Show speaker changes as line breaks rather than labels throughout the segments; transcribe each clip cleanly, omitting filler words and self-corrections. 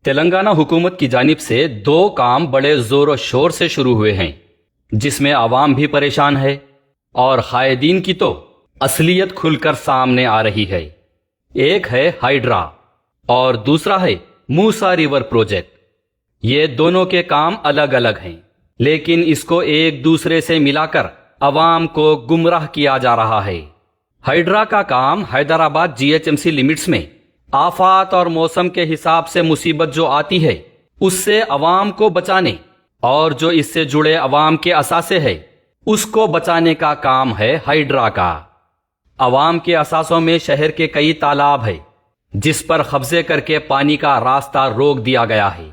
تلنگانہ حکومت کی جانب سے 2 کام بڑے زور و شور سے شروع ہوئے ہیں، جس میں عوام بھی پریشان ہے اور قائدین کی تو اصلیت کھل کر سامنے آ رہی ہے۔ ایک ہے ہائیڈرا اور دوسرا ہے موسیٰ ریور پروجیکٹ۔ یہ دونوں کے کام الگ الگ ہیں، لیکن اس کو ایک دوسرے سے ملا کر عوام کو گمراہ کیا جا رہا ہے۔ ہائیڈرا کا کام حیدرآباد GHMC لمٹس میں آفات اور موسم کے حساب سے مصیبت جو آتی ہے اس سے عوام کو بچانے اور جو اس سے جڑے عوام کے اثاثے ہے اس کو بچانے کا کام ہے ہائیڈرا کا۔ عوام کے اثاثوں میں شہر کے کئی تالاب ہے جس پر قبضے کر کے پانی کا راستہ روک دیا گیا ہے۔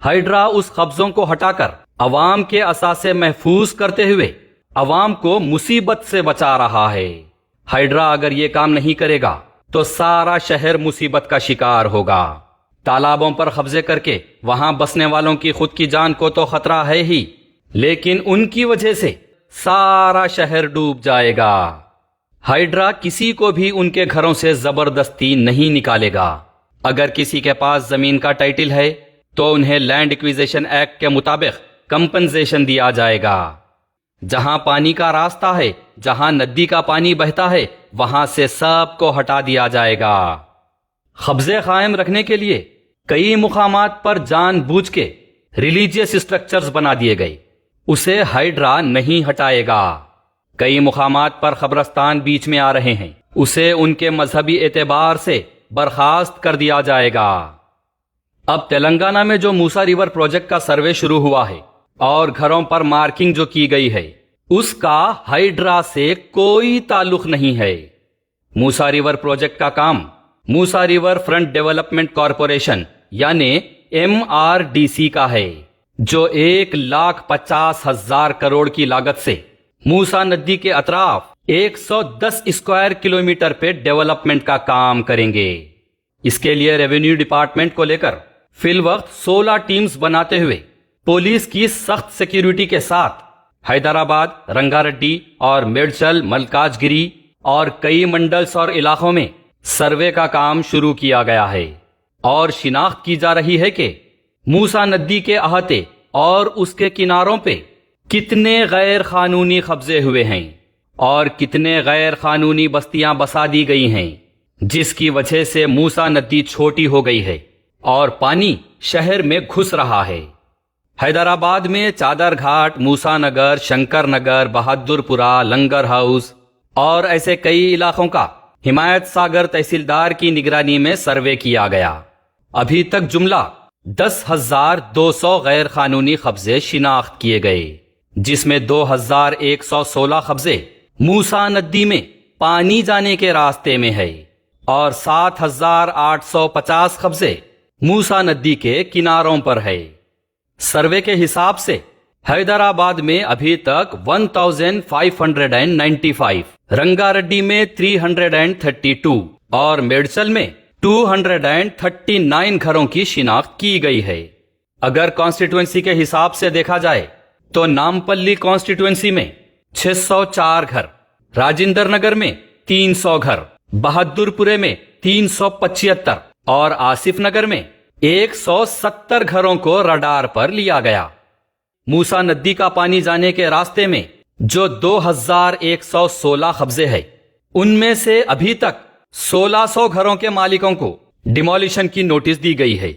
ہائیڈرا اس قبضوں کو ہٹا کر عوام کے اثاثے محفوظ کرتے ہوئے عوام کو مصیبت سے بچا رہا ہے۔ ہائیڈرا اگر یہ کام نہیں کرے گا تو سارا شہر مصیبت کا شکار ہوگا۔ تالابوں پر قبضے کر کے وہاں بسنے والوں کی خود کی جان کو تو خطرہ ہے ہی، لیکن ان کی وجہ سے سارا شہر ڈوب جائے گا۔ ہائیڈرا کسی کو بھی ان کے گھروں سے زبردستی نہیں نکالے گا۔ اگر کسی کے پاس زمین کا ٹائٹل ہے تو انہیں لینڈ ایکویزیشن ایکٹ کے مطابق کمپنسیشن دیا جائے گا۔ جہاں پانی کا راستہ ہے، جہاں ندی کا پانی بہتا ہے، وہاں سے سب کو ہٹا دیا جائے گا۔ قبضے قائم رکھنے کے لیے کئی مقامات پر جان بوجھ کے ریلیجیس اسٹرکچرز بنا دیے گئے، اسے ہائیڈرا نہیں ہٹائے گا۔ کئی مقامات پر قبرستان بیچ میں آ رہے ہیں، اسے ان کے مذہبی اعتبار سے برخاست کر دیا جائے گا۔ اب تلنگانہ میں جو موسیٰ ریور پروجیکٹ کا سروے شروع ہوا ہے اور گھروں پر مارکنگ جو کی گئی ہے اس کا ہائیڈرا سے کوئی تعلق نہیں ہے۔ موسیٰ ریور پروجیکٹ کا کام موسیٰ ریور فرنٹ ڈیولپمنٹ کارپوریشن یعنی MRDC کا ہے، جو 1,50,000 کروڑ کی لاگت سے موسیٰ ندی کے اطراف 110 اسکوائر کلومیٹر پہ ڈیولپمنٹ کا کام کریں گے۔ اس کے لیے ریونیو ڈپارٹمنٹ کو لے کر فی الوقت 16 ٹیمز بناتے ہوئے پولیس کی سخت سیکیورٹی کے ساتھ حیدرآباد، رنگا ریڈی اور میڈچل، ملکاج گری اور کئی منڈلز اور علاقوں میں سروے کا کام شروع کیا گیا ہے اور شناخت کی جا رہی ہے کہ موسیٰ ندی کے احاطے اور اس کے کناروں پہ کتنے غیر قانونی قبضے ہوئے ہیں اور کتنے غیر قانونی بستیاں بسا دی گئی ہیں، جس کی وجہ سے موسیٰ ندی چھوٹی ہو گئی ہے اور پانی شہر میں گھس رہا ہے۔ حیدرآباد میں چادر گھاٹ، موسیٰ نگر، شنکر نگر، بہادر پورہ، لنگر ہاؤس اور ایسے کئی علاقوں کا حمایت ساگر تحصیلدار کی نگرانی میں سروے کیا گیا۔ ابھی تک جملہ 10,200 غیر قانونی قبضے شناخت کیے گئے، جس میں 2,116 قبضے موسیٰ ندی میں پانی جانے کے راستے میں ہے اور 7,850 قبضے موسیٰ ندی کے کناروں پر ہے۔ سروے کے حساب سے حیدرآباد میں ابھی تک 1,595، رنگا ریڈی میں 332 اور میڈچل میں 239 گھروں کی شناخت کی گئی ہے۔ اگر کانسٹیٹوئنسی کے حساب سے دیکھا جائے تو نامپلی کانسٹیٹوئنسی میں 604 گھر، راجندر نگر میں 300 گھر، بہادر پورے میں 375 اور آصف نگر میں 170 گھروں کو رڈار پر لیا گیا۔ موسیٰ ندی کا پانی جانے کے راستے میں جو 2,116 قبضے ہیں ان میں سے ابھی تک 1,600 گھروں کے مالکوں کو ڈیمولیشن کی نوٹس دی گئی ہے۔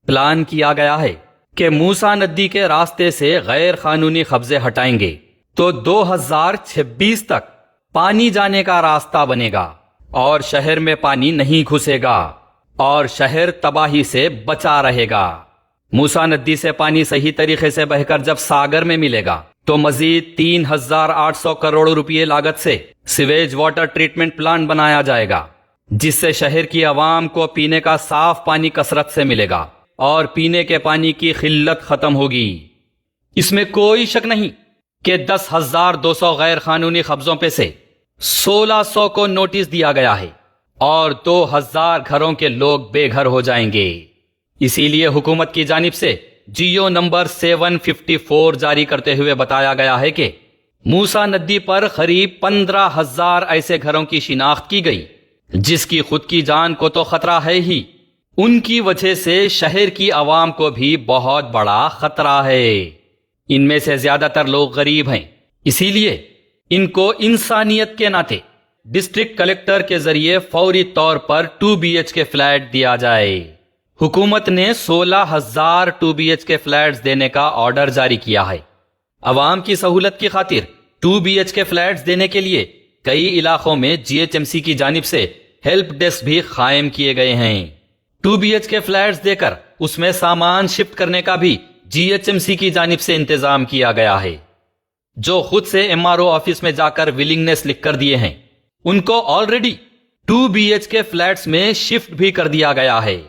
پلان کیا گیا ہے کہ موسیٰ ندی کے راستے سے غیر قانونی قبضے ہٹائیں گے تو 2026 تک پانی جانے کا راستہ بنے گا اور شہر میں پانی نہیں گھسے گا اور شہر تباہی سے بچا رہے گا۔ موسیٰ ندی سے پانی صحیح طریقے سے بہ کر جب ساگر میں ملے گا تو مزید 3,800 کروڑ روپے لاگت سے سیویج واٹر ٹریٹمنٹ پلانٹ بنایا جائے گا، جس سے شہر کی عوام کو پینے کا صاف پانی کثرت سے ملے گا اور پینے کے پانی کی قلت ختم ہوگی۔ اس میں کوئی شک نہیں کہ 10,200 غیر قانونی قبضوں پہ سے 1,600 کو نوٹس دیا گیا ہے اور 2,000 گھروں کے لوگ بے گھر ہو جائیں گے۔ اسی لیے حکومت کی جانب سے جیو نمبر 754 جاری کرتے ہوئے بتایا گیا ہے کہ موسیٰ ندی پر قریب 15,000 ایسے گھروں کی شناخت کی گئی جس کی خود کی جان کو تو خطرہ ہے ہی، ان کی وجہ سے شہر کی عوام کو بھی بہت بڑا خطرہ ہے. ان میں سے زیادہ تر لوگ غریب ہیں، اسی لیے ان کو انسانیت کے ناطے ڈسٹرکٹ کلکٹر کے ذریعے فوری طور پر 2 BHK فلیٹ دیا جائے. حکومت نے 16,000 2 BHK فلیٹس دینے کا آرڈر جاری کیا ہے. عوام کی سہولت کی خاطر 2 BHK فلیٹس دینے کے لیے کئی علاقوں میں GHMC کی جانب سے ہیلپ ڈیسک بھی قائم کیے گئے ہیں. 2 BHK فلیٹس دے کر اس میں سامان شفٹ کرنے کا بھی GHMC کی جانب سے انتظام کیا گیا ہے. جو خود سے MRO آفس میں جا کر ولنگنس لکھ کر دیے ہیں ان کو آلریڈی 2 BHK فلیٹس میں شفٹ بھی کر دیا گیا ہے.